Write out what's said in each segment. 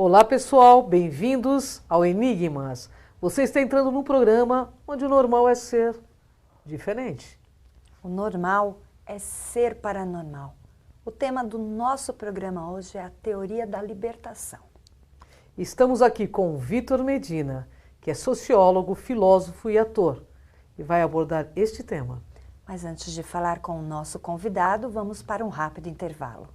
Olá pessoal, bem-vindos ao Enigmas. Você está entrando num programa onde o normal é ser diferente. O normal é ser paranormal. O tema do nosso programa hoje é a teoria da libertação. Estamos aqui com o Vitor Medina, que é sociólogo, filósofo e ator, e vai abordar este tema. Mas antes de falar com o nosso convidado, vamos para um rápido intervalo.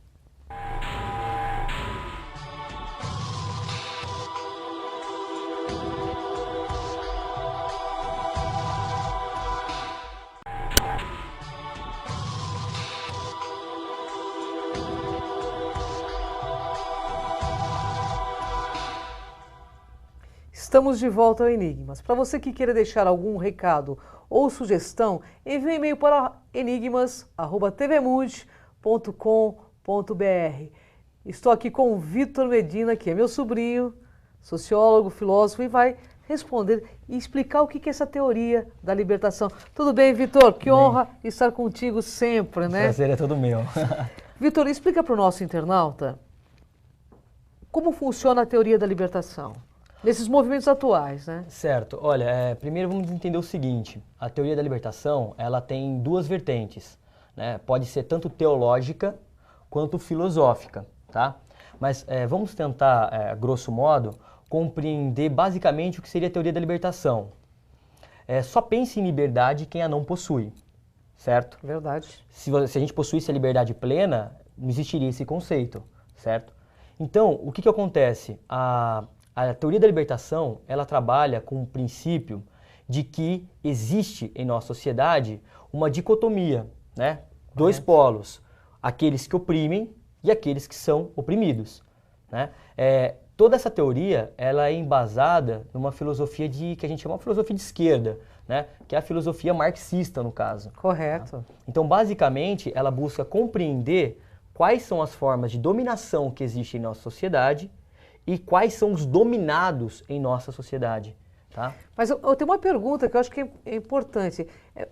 Estamos de volta ao Enigmas. Para você que queira deixar algum recado ou sugestão, envie um e-mail para enigmas@tvmude.com.br. Estou aqui com o Vitor Medina, que é meu sobrinho, sociólogo, filósofo, e vai responder e explicar o que é essa teoria da libertação. Tudo bem, Vitor? Que honra estar contigo sempre, né? O prazer é todo meu. Vitor, explica para o nosso internauta como funciona a teoria da libertação. Nesses movimentos atuais, né? Certo. Olha, primeiro vamos entender o seguinte. A teoria da libertação, ela tem duas vertentes, né? Pode ser tanto teológica quanto filosófica, tá? Mas vamos tentar, grosso modo, compreender basicamente o que seria a teoria da libertação. Só pense em liberdade quem a não possui, certo? Verdade. Se a gente possuísse a liberdade plena, não existiria esse conceito, certo? Então, o que acontece? A teoria da libertação, ela trabalha com o princípio de que existe em nossa sociedade uma dicotomia, né? Dois polos, aqueles que oprimem e aqueles que são oprimidos, né? Toda essa teoria, ela é embasada numa filosofia que a gente chama de filosofia de esquerda, né? Que é a filosofia marxista, no caso. Correto. Tá? Então, basicamente, ela busca compreender quais são as formas de dominação que existem em nossa sociedade e quais são os dominados em nossa sociedade, tá? Mas eu tenho uma pergunta que eu acho que é importante.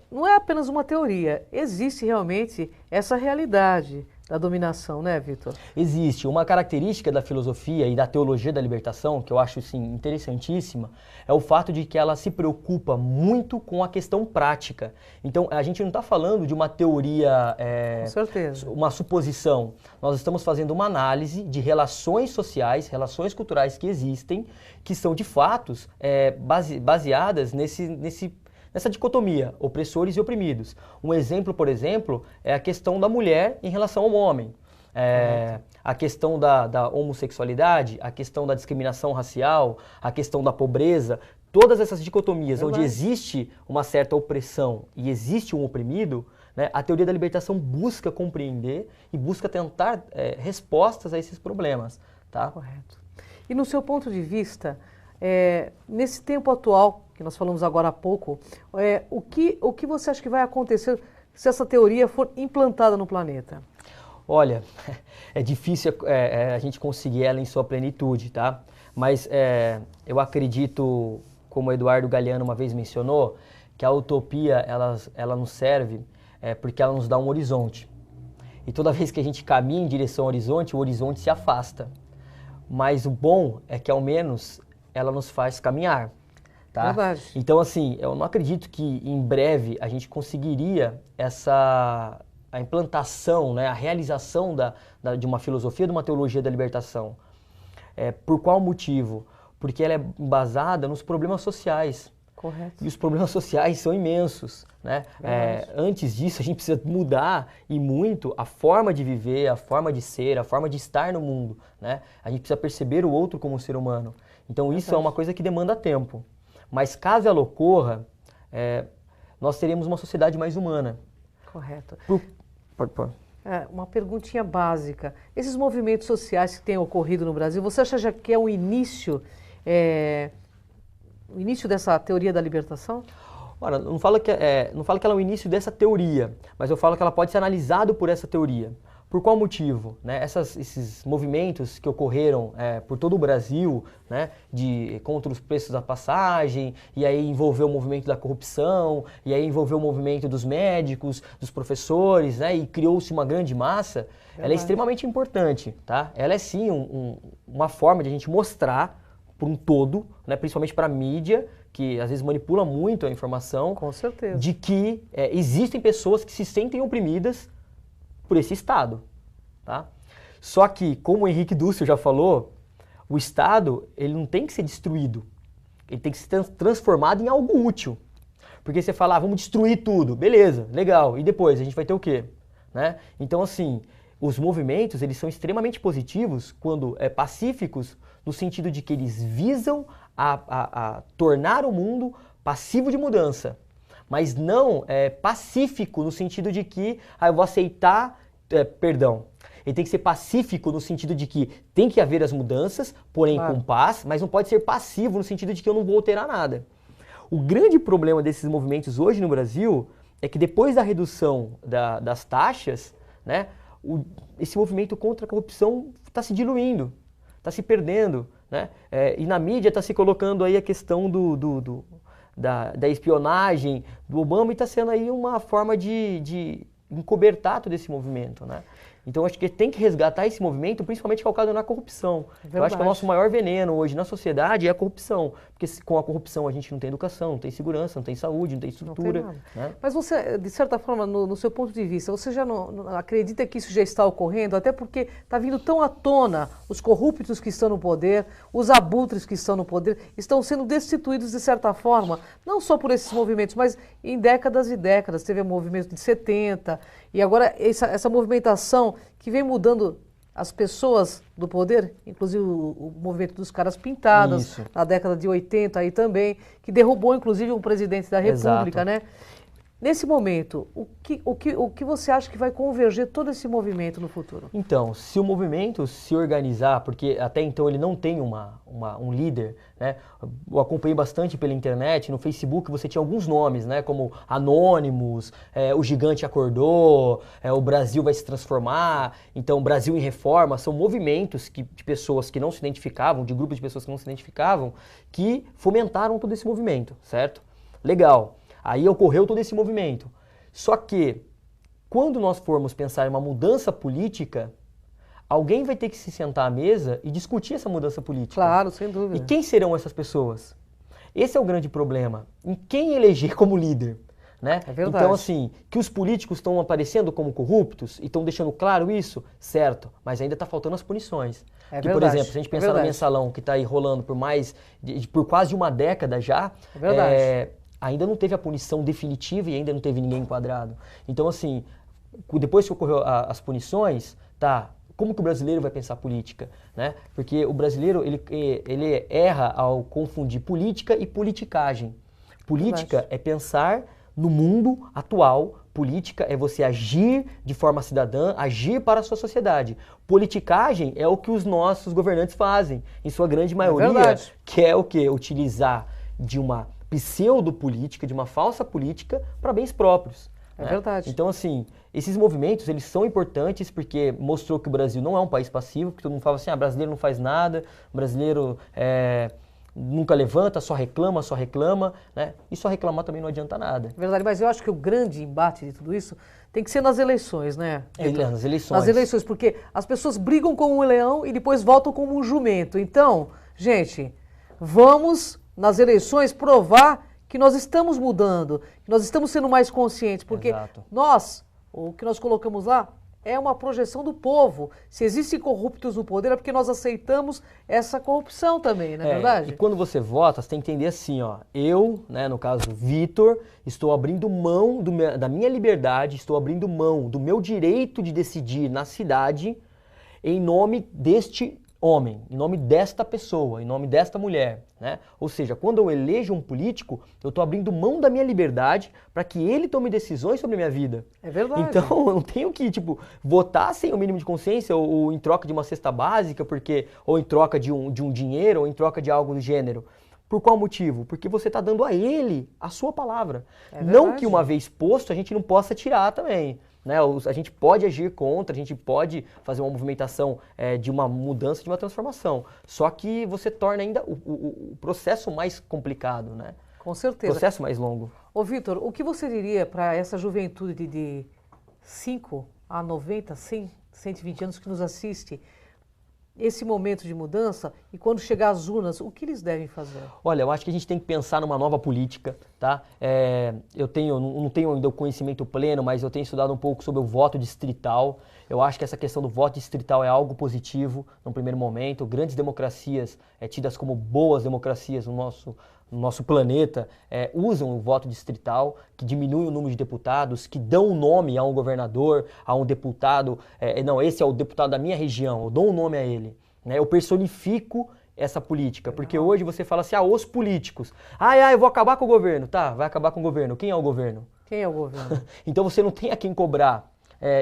Não é apenas uma teoria, existe realmente essa realidade da dominação, né, Vitor? Existe. Uma característica da filosofia e da teologia da libertação, que eu acho assim, interessantíssima, é o fato de que ela se preocupa muito com a questão prática. Então, a gente não está falando de uma teoria, Com certeza. uma suposição. Nós estamos fazendo uma análise de relações sociais, relações culturais que existem, que são de fatos baseadas nessa dicotomia, opressores e oprimidos. Um exemplo, por exemplo, é a questão da mulher em relação ao homem. A questão da homossexualidade, a questão da discriminação racial, a questão da pobreza, todas essas dicotomias onde existe uma certa opressão e existe um oprimido, né, a teoria da libertação busca compreender e busca tentar respostas a esses problemas. Tá? Correto. E no seu ponto de vista, nesse tempo atual, que nós falamos agora há pouco, o que você acha que vai acontecer se essa teoria for implantada no planeta? Olha, é difícil a gente conseguir ela em sua plenitude, tá? Mas eu acredito, como o Eduardo Galeano uma vez mencionou, que a utopia ela nos serve porque ela nos dá um horizonte. E toda vez que a gente caminha em direção ao horizonte, o horizonte se afasta. Mas o bom é que ao menos ela nos faz caminhar. Tá? Verdade. Então, assim, eu não acredito que em breve a gente conseguiria a implantação, né, a realização de uma filosofia, de uma teologia da libertação. Por qual motivo? Porque ela é embasada nos problemas sociais. Correto. E os problemas sociais são imensos, né? Antes disso, a gente precisa mudar e muito a forma de viver, a forma de ser, a forma de estar no mundo, né? A gente precisa perceber o outro como um ser humano. Então, isso é uma coisa que demanda tempo. Mas caso ela ocorra, nós teremos uma sociedade mais humana. Correto. Pode. Uma perguntinha básica. Esses movimentos sociais que têm ocorrido no Brasil, você acha já que é o início dessa teoria da libertação? Ora, não falo que ela é o início dessa teoria, mas eu falo que ela pode ser analisada por essa teoria. Por qual motivo? Né? Esses movimentos que ocorreram por todo o Brasil, né, contra os preços da passagem, e aí envolveu o movimento da corrupção, e aí envolveu o movimento dos médicos, dos professores, né, e criou-se uma grande massa, ela é extremamente importante. Tá? Ela é sim uma forma de a gente mostrar para um todo, né, principalmente para a mídia, que às vezes manipula muito a informação, Com certeza. de que existem pessoas que se sentem oprimidas por esse Estado. Tá? Só que, como o Henrique Dussel já falou, o Estado ele não tem que ser destruído, ele tem que ser transformado em algo útil. Porque você fala, vamos destruir tudo, beleza, legal, e depois a gente vai ter o quê? Né? Então, assim, os movimentos eles são extremamente positivos quando pacíficos, no sentido de que eles visam a tornar o mundo passivo de mudança, mas não pacífico no sentido de que eu vou aceitar, perdão, ele tem que ser pacífico no sentido de que tem que haver as mudanças, porém com paz, mas não pode ser passivo no sentido de que eu não vou alterar nada. O grande problema desses movimentos hoje no Brasil é que depois da redução das taxas, né, esse movimento contra a corrupção está se diluindo, está se perdendo, né? E na mídia está se colocando aí a questão da espionagem do Obama e está sendo aí uma forma de encobertar todo esse movimento, né? Então acho que tem que resgatar esse movimento, principalmente calcado na corrupção. Eu acho que o nosso maior veneno hoje na sociedade é a corrupção, porque com a corrupção a gente não tem educação, não tem segurança, não tem saúde, não tem estrutura. Não tem nada. Né? Mas você, de certa forma, no seu ponto de vista, você já não acredita que isso já está ocorrendo? Até porque está vindo tão à tona os corruptos que estão no poder, os abutres que estão no poder, estão sendo destituídos de certa forma, não só por esses movimentos, mas em décadas e décadas. Teve o movimento de 70, e agora essa movimentação que vem mudando as pessoas do poder, inclusive o movimento dos caras pintadas, Isso. na década de 80 aí também, que derrubou inclusive um presidente da República, Exato. né? Nesse momento, o que você acha que vai converger todo esse movimento no futuro? Então, se o movimento se organizar, porque até então ele não tem um líder, né? Eu acompanhei bastante pela internet, no Facebook você tinha alguns nomes, né? Como Anônimos, o Gigante Acordou, o Brasil vai se transformar, então Brasil em Reforma, são movimentos de pessoas que não se identificavam, de grupos de pessoas que não se identificavam, que fomentaram todo esse movimento, certo? Legal. Aí ocorreu todo esse movimento. Só que, quando nós formos pensar em uma mudança política, alguém vai ter que se sentar à mesa e discutir essa mudança política. Claro, sem dúvida. E quem serão essas pessoas? Esse é o grande problema. Em quem eleger como líder? Né? É verdade. Então, assim, que os políticos estão aparecendo como corruptos e estão deixando claro isso, certo, mas ainda está faltando as punições. É que, verdade. por exemplo, se a gente pensar no mensalão que está aí rolando por quase uma década já, é verdade. Ainda não teve a punição definitiva e ainda não teve ninguém enquadrado. Então, assim, depois que ocorreu as punições, como que o brasileiro vai pensar política? Né? Porque o brasileiro, ele erra ao confundir política e politicagem. Política é pensar no mundo atual, política é você agir de forma cidadã, agir para a sua sociedade. Politicagem é o que os nossos governantes fazem, em sua grande maioria, que é o quê? Utilizar de uma pseudo-política, de uma falsa política para bens próprios. É verdade. Então, assim, esses movimentos, eles são importantes porque mostrou que o Brasil não é um país passivo, porque todo mundo fala assim, brasileiro não faz nada, brasileiro nunca levanta, só reclama, né? E só reclamar também não adianta nada. É verdade, mas eu acho que o grande embate de tudo isso tem que ser nas eleições, né? Nas eleições. Nas eleições, porque as pessoas brigam como um leão e depois votam como um jumento. Então, gente, vamos nas eleições provar que nós estamos mudando, que nós estamos sendo mais conscientes, porque o que nós colocamos lá é uma projeção do povo. Se existem corruptos no poder é porque nós aceitamos essa corrupção também, não é verdade? E quando você vota, você tem que entender assim, eu, né, no caso Vitor, estou abrindo mão da minha liberdade, estou abrindo mão do meu direito de decidir na cidade em nome deste homem, em nome desta pessoa, em nome desta mulher, né? Ou seja, quando eu elejo um político, eu estou abrindo mão da minha liberdade para que ele tome decisões sobre a minha vida. É verdade. Então, eu não tenho que, votar sem o mínimo de consciência ou em troca de uma cesta básica, ou em troca de um dinheiro, ou em troca de algo do gênero. Por qual motivo? Porque você está dando a ele a sua palavra. Não que uma vez posto a gente não possa tirar também. né? A gente pode agir contra, a gente pode fazer uma movimentação de uma mudança, de uma transformação. Só que você torna ainda o processo mais complicado, né? Com certeza. Processo mais longo. Ô, Vitor, o que você diria para essa juventude de 5 a 90, 100, 120 anos que nos assiste, esse momento de mudança, e quando chegar às urnas, o que eles devem fazer? Olha, eu acho que a gente tem que pensar numa nova política, tá? Eu não tenho ainda o conhecimento pleno, mas eu tenho estudado um pouco sobre o voto distrital. Eu acho que essa questão do voto distrital é algo positivo num primeiro momento. Grandes democracias, tidas como boas democracias no nosso planeta, usam o voto distrital, que diminui o número de deputados, que dão um nome a um governador, a um deputado. Não, esse é o deputado da minha região, eu dou um nome a ele. Né? Eu personifico essa política, porque hoje você fala assim, os políticos. Eu vou acabar com o governo. Tá, vai acabar com o governo. Quem é o governo? Quem é o governo? Então você não tem a quem cobrar.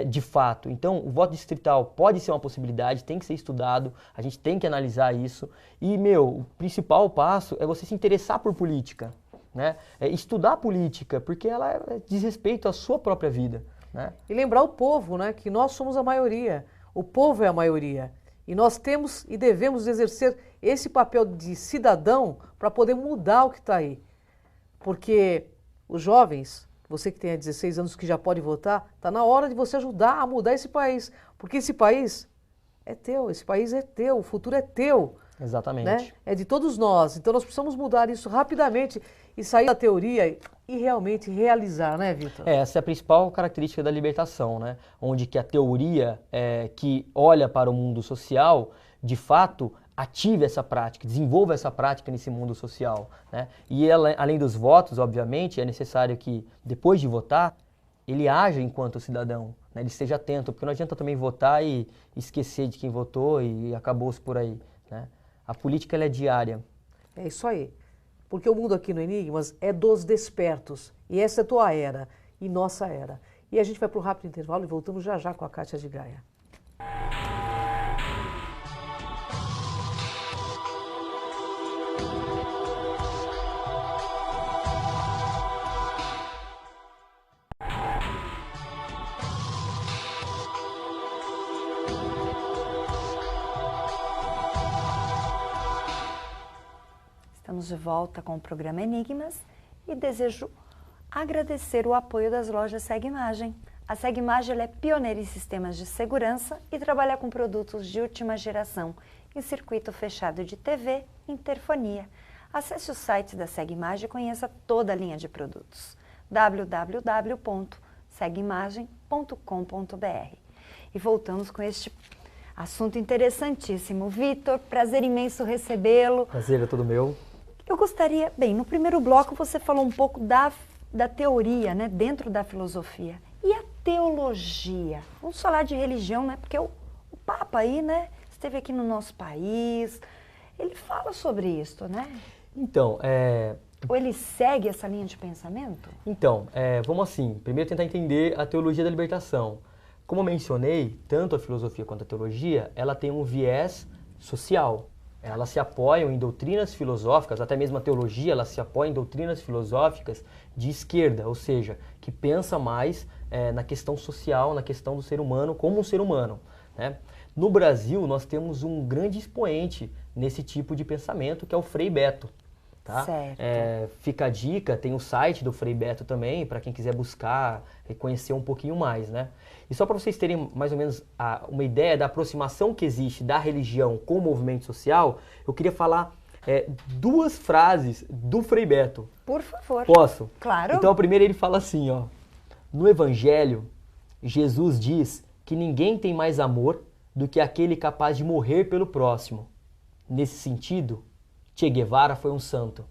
De fato. Então, o voto distrital pode ser uma possibilidade, tem que ser estudado, a gente tem que analisar isso. E, o principal passo é você se interessar por política, né? Estudar política, porque ela diz respeito à sua própria vida, né? E lembrar o povo, né, que nós somos a maioria, o povo é a maioria. E nós temos e devemos exercer esse papel de cidadão para poder mudar o que está aí. Porque os jovens... Você que tem 16 anos que já pode votar, está na hora de você ajudar a mudar esse país. Porque esse país é teu, o futuro é teu. Exatamente. Né? É de todos nós. Então nós precisamos mudar isso rapidamente e sair da teoria e realmente realizar, né, Vitor? Essa é a principal característica da libertação, né? Onde que a teoria que olha para o mundo social, de fato, ative essa prática, desenvolva essa prática nesse mundo social, né? E além dos votos, obviamente, é necessário que, depois de votar, ele haja enquanto cidadão, né? Ele esteja atento, porque não adianta também votar e esquecer de quem votou e acabou-se por aí, né? A política, ela é diária. É isso aí. Porque o mundo aqui no Enigmas é dos despertos. E essa é a tua era e nossa era. E a gente vai para o rápido intervalo e voltamos já já com a Kátia de Gaia. Estamos de volta com o programa Enigmas e desejo agradecer o apoio das lojas Segimagem. A Segimagem é pioneira em sistemas de segurança e trabalha com produtos de última geração em circuito fechado de TV e interfonia. Acesse o site da Segimagem e conheça toda a linha de produtos. www.segimagem.com.br. E voltamos com este assunto interessantíssimo. Vitor, prazer imenso recebê-lo. Prazer é todo meu. Eu gostaria, no primeiro bloco você falou um pouco da teoria, né, dentro da filosofia. E a teologia? Vamos falar de religião, né, porque o Papa aí, né, esteve aqui no nosso país, ele fala sobre isso, né? Então, Ou ele segue essa linha de pensamento? Então, vamos assim, primeiro tentar entender a teologia da libertação. Como eu mencionei, tanto a filosofia quanto a teologia, ela tem um viés social. Elas se apoiam em doutrinas filosóficas, até mesmo a teologia, ela se apoia em doutrinas filosóficas de esquerda, ou seja, que pensa mais na questão social, na questão do ser humano como um ser humano, né? No Brasil, nós temos um grande expoente nesse tipo de pensamento, que é o Frei Beto. Tá? Certo. Fica a dica, tem o site do Frei Beto também, para quem quiser buscar e conhecer um pouquinho mais, né? E só para vocês terem mais ou menos uma ideia da aproximação que existe da religião com o movimento social, eu queria falar duas frases do Frei Beto. Por favor. Posso? Claro. Então a primeira ele fala assim, ó: no Evangelho, Jesus diz que ninguém tem mais amor do que aquele capaz de morrer pelo próximo. Nesse sentido, Che Guevara foi um santo,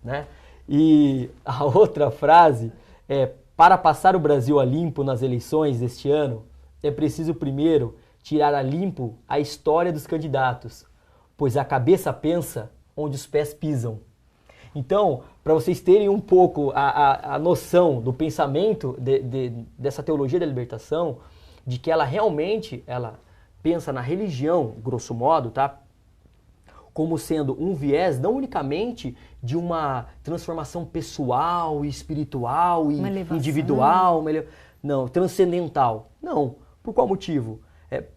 né? E a outra frase é: para passar o Brasil a limpo nas eleições deste ano, é preciso primeiro tirar a limpo a história dos candidatos, pois a cabeça pensa onde os pés pisam. Então, para vocês terem um pouco a noção do pensamento dessa teologia da libertação, de que ela realmente pensa na religião, grosso modo, tá? Como sendo um viés não unicamente de uma transformação pessoal, espiritual e individual. Não, transcendental. Não. Por qual motivo?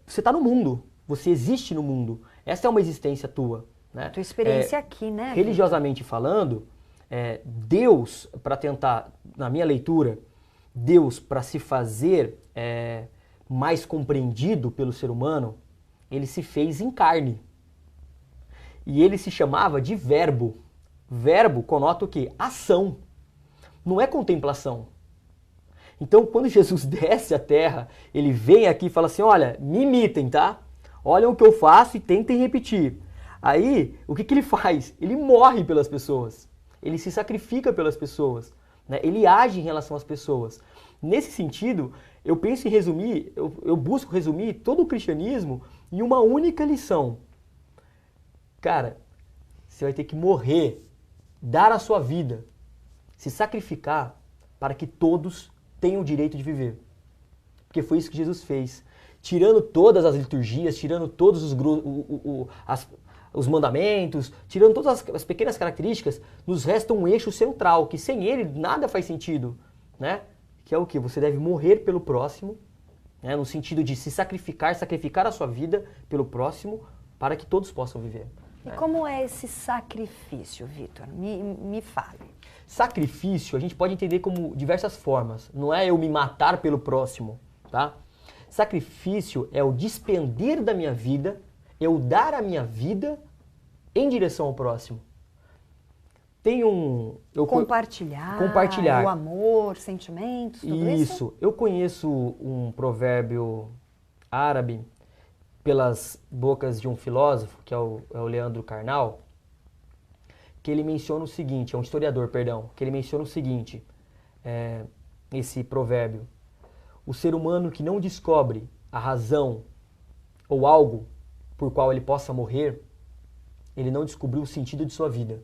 Você está no mundo, você existe no mundo. Essa é uma existência tua. Né? Tua experiência aqui, né? Religiosamente falando, Deus, para tentar, na minha leitura, Deus, para se fazer mais compreendido pelo ser humano, ele se fez em carne. E ele se chamava de verbo. Verbo conota o quê? Ação. Não é contemplação. Então, quando Jesus desce à terra, ele vem aqui e fala assim, olha, me imitem, tá? Olhem o que eu faço e tentem repetir. Aí, o que ele faz? Ele morre pelas pessoas. Ele se sacrifica pelas pessoas. Né? Ele age em relação às pessoas. Nesse sentido, eu penso em resumir, eu busco resumir todo o cristianismo em uma única lição. Cara, você vai ter que morrer, dar a sua vida, se sacrificar para que todos tenham o direito de viver. Porque foi isso que Jesus fez. Tirando todas as liturgias, tirando todos os mandamentos, tirando todas as pequenas características, nos resta um eixo central, que sem ele nada faz sentido. Né? Que é o quê? Você deve morrer pelo próximo, né? No sentido de se sacrificar a sua vida pelo próximo, para que todos possam viver. E como é esse sacrifício, Vitor? Me fale. Sacrifício a gente pode entender como diversas formas. Não é eu me matar pelo próximo, tá? Sacrifício é o despender da minha vida, eu dar a minha vida em direção ao próximo. Tem compartilhar. O amor, sentimentos, tudo isso? Isso. Eu conheço um provérbio árabe pelas bocas de um filósofo, que é o Leandro Carnal, que ele menciona o seguinte, é um historiador, perdão, que ele menciona o seguinte, esse provérbio: o ser humano que não descobre a razão ou algo por qual ele possa morrer, ele não descobriu o sentido de sua vida.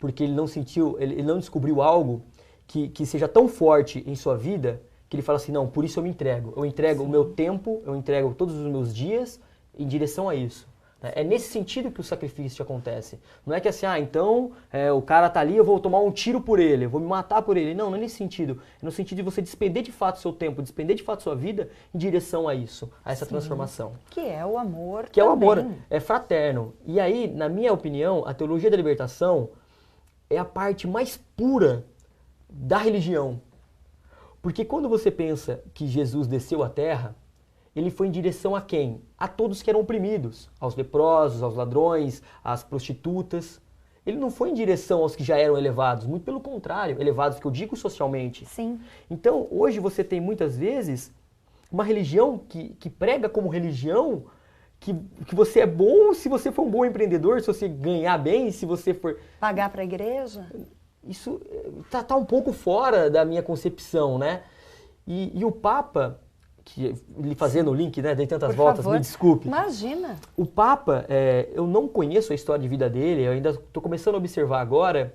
Porque ele não descobriu algo que seja tão forte em sua vida que ele fala assim, não, por isso eu me entrego. Eu entrego o meu tempo, eu entrego todos os meus dias em direção a isso. É nesse sentido que o sacrifício acontece. Não é que assim, então o cara tá ali, eu vou tomar um tiro por ele, eu vou me matar por ele. Não, não é nesse sentido. É no sentido de você despender de fato seu tempo, despender de fato sua vida em direção a isso, a essa transformação. Que é o amor Que também. é o amor, é fraterno. E aí, na minha opinião, a teologia da libertação é a parte mais pura da religião. Porque quando você pensa que Jesus desceu à terra, ele foi em direção a quem? A todos que eram oprimidos, aos leprosos, aos ladrões, às prostitutas. Ele não foi em direção aos que já eram elevados, muito pelo contrário, elevados que eu digo socialmente. Sim. Então, hoje você tem muitas vezes uma religião que prega como religião que você é bom se você for um bom empreendedor, se você ganhar bem, se você for... Pagar para a igreja? Isso tá um pouco fora da minha concepção, né? E o Papa, fazendo o link, né? Dei tantas voltas, me desculpe. Imagina. O Papa, eu não conheço a história de vida dele, eu ainda estou começando a observar agora.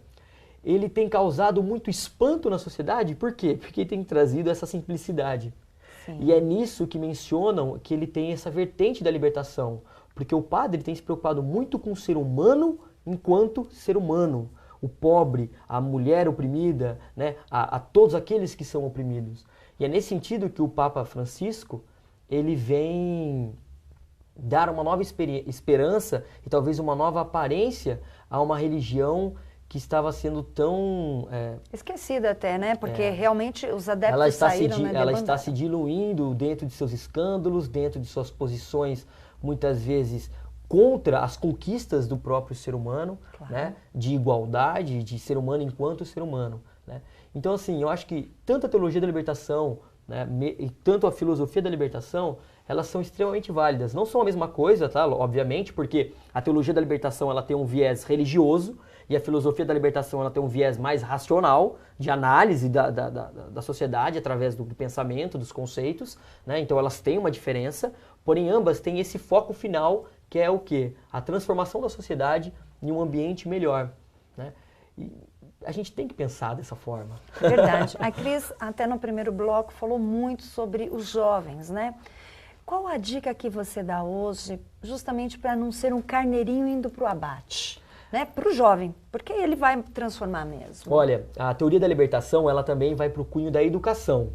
Ele tem causado muito espanto na sociedade, por quê? Porque ele tem trazido essa simplicidade. Sim. E é nisso que mencionam que ele tem essa vertente da libertação. Porque o padre tem se preocupado muito com o ser humano enquanto ser humano. O pobre, a mulher oprimida, né, a todos aqueles que são oprimidos. E é nesse sentido que o Papa Francisco, ele vem dar uma nova esperança e talvez uma nova aparência a uma religião que estava sendo tão... esquecida até, né? Porque realmente os adeptos saíram, né? Ela está se diluindo dentro de seus escândalos, dentro de suas posições, muitas vezes, contra as conquistas do próprio ser humano, claro, né? De igualdade, de ser humano enquanto ser humano. Né? Então, assim, eu acho que tanto a teologia da libertação, né, e tanto a filosofia da libertação, elas são extremamente válidas. Não são a mesma coisa, tá? Obviamente, porque a teologia da libertação ela tem um viés religioso e a filosofia da libertação ela tem um viés mais racional, de análise da sociedade através do pensamento, dos conceitos. Né? Então, elas têm uma diferença, porém ambas têm esse foco final, que é o quê? A transformação da sociedade em um ambiente melhor. Né? E a gente tem que pensar dessa forma. É verdade. A Cris, até no primeiro bloco, falou muito sobre os jovens, né? Qual a dica que você dá hoje, justamente para não ser um carneirinho indo para o abate? Né? Para o jovem, porque ele vai transformar mesmo. Olha, a teoria da libertação, ela também vai para o cunho da educação.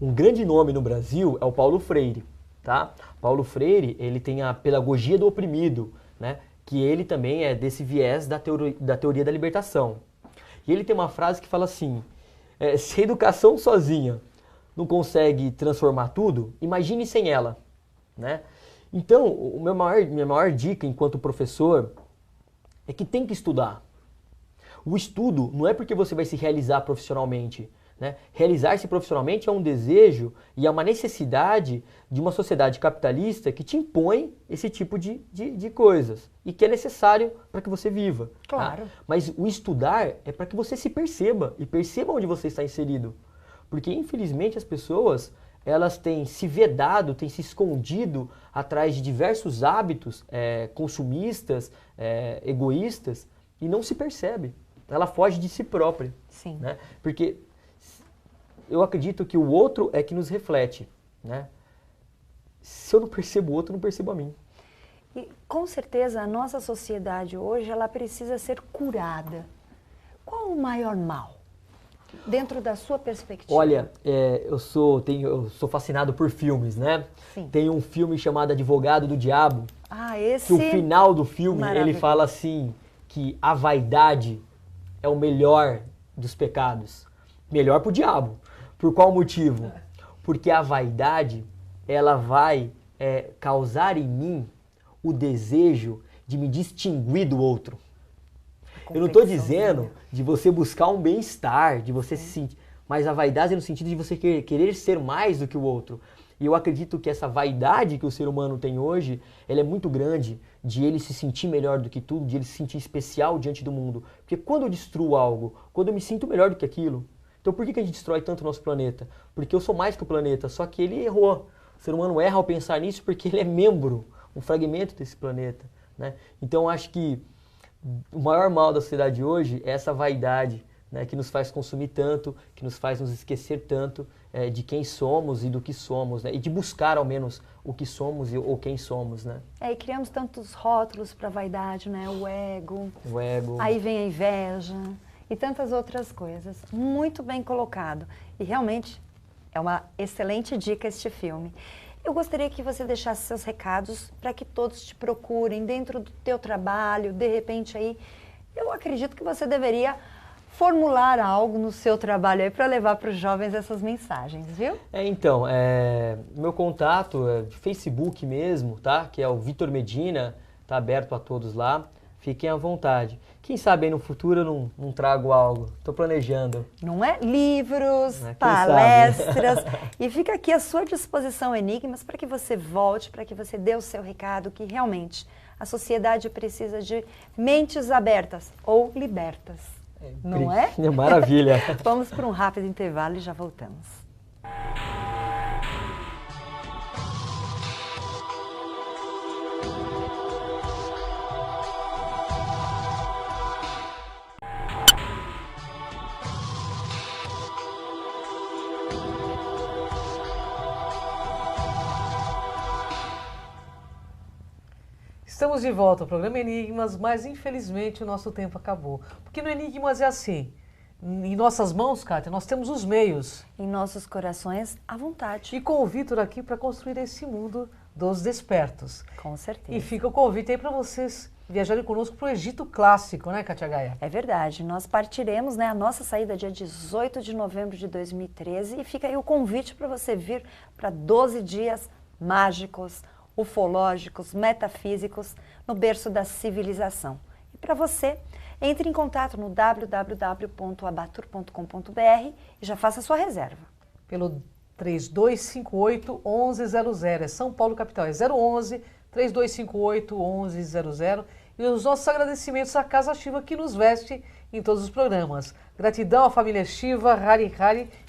Um grande nome no Brasil é o Paulo Freire, tá? Paulo Freire, ele tem a pedagogia do oprimido, né? Que ele também é desse viés da teoria da libertação. E ele tem uma frase que fala assim, se a educação sozinha não consegue transformar tudo, imagine sem ela, né? Então, minha maior dica enquanto professor é que tem que estudar. O estudo não é porque você vai se realizar profissionalmente, né? Realizar-se profissionalmente é um desejo e é uma necessidade de uma sociedade capitalista que te impõe esse tipo de coisas e que é necessário para que você viva. Claro. Tá? Mas o estudar é para que você se perceba e perceba onde você está inserido. Porque, infelizmente, as pessoas elas têm se vedado, têm se escondido atrás de diversos hábitos consumistas, egoístas e não se percebe. Ela foge de si própria. Sim. Né? Porque eu acredito que o outro é que nos reflete, né? Se eu não percebo o outro, eu não percebo a mim. E com certeza a nossa sociedade hoje ela precisa ser curada. Qual o maior mal? Dentro da sua perspectiva. Olha, eu sou fascinado por filmes, né? Sim. Tem um filme chamado Advogado do Diabo. Ah, esse... Que o final do filme, ele fala assim, que a vaidade é o melhor dos pecados. Melhor pro diabo. Por qual motivo? Porque a vaidade, ela vai causar em mim o desejo de me distinguir do outro. Eu não estou dizendo de você buscar um bem-estar, de você se sentir... Mas a vaidade é no sentido de você querer ser mais do que o outro. E eu acredito que essa vaidade que o ser humano tem hoje, ela é muito grande, de ele se sentir melhor do que tudo, de ele se sentir especial diante do mundo. Porque quando eu destruo algo, quando eu me sinto melhor do que aquilo, então por que a gente destrói tanto o nosso planeta? Porque eu sou mais que o planeta, só que ele errou. O ser humano erra ao pensar nisso porque ele é membro, um fragmento desse planeta, né? Então eu acho que o maior mal da sociedade hoje é essa vaidade, né, que nos faz consumir tanto, que nos faz nos esquecer tanto de quem somos e do que somos, né, e de buscar ao menos o que somos ou quem somos, né? E criamos tantos rótulos para a vaidade, né? O ego. O ego. Aí vem a inveja e tantas outras coisas. Muito bem colocado. E realmente é uma excelente dica este filme. Eu gostaria que você deixasse seus recados para que todos te procurem dentro do teu trabalho, de repente aí. Eu acredito que você deveria formular algo no seu trabalho aí para levar para os jovens essas mensagens, viu? Então, meu contato é de Facebook mesmo, tá? Que é o Vitor Medina, tá aberto a todos lá. Fiquem à vontade. Quem sabe aí no futuro eu não trago algo. Estou planejando. Não é? Livros, palestras. E fica aqui à sua disposição, Enigmas, para que você volte, para que você dê o seu recado, que realmente a sociedade precisa de mentes abertas ou libertas. Não é? Maravilha. Vamos para um rápido intervalo e já voltamos. Estamos de volta ao programa Enigmas, mas infelizmente o nosso tempo acabou. Porque no Enigmas é assim, em nossas mãos, Kátia, nós temos os meios. Em nossos corações, à vontade. E com o Vitor aqui para construir esse mundo dos despertos. Com certeza. E fica o convite aí para vocês viajarem conosco para o Egito Clássico, né, Kátia Gaia? É verdade. Nós partiremos, né, a nossa saída dia 18 de novembro de 2013 e fica aí o convite para você vir para 12 dias mágicos, ufológicos, metafísicos, no berço da civilização. E para você, entre em contato no www.abatur.com.br e já faça a sua reserva. Pelo 3258-1100, é São Paulo capital, é 011 3258-1100. E os nossos agradecimentos à Casa Shiva que nos veste em todos os programas. Gratidão à família Shiva, Hari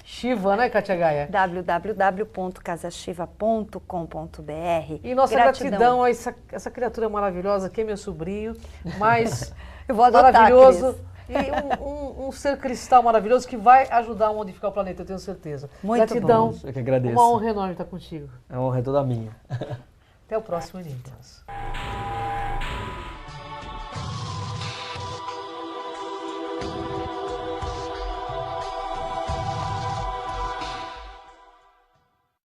Shiva, né, Kátia Gaia? www.casashiva.com.br. E nossa gratidão a essa criatura maravilhosa que é meu sobrinho, mas eu vou adotar, maravilhoso. Cris. E um ser cristal maravilhoso que vai ajudar a modificar o planeta, eu tenho certeza. Muito gratidão. bom. Eu que agradeço. Uma honra enorme estar contigo. A honra é toda minha. Até o próximo Enigmas.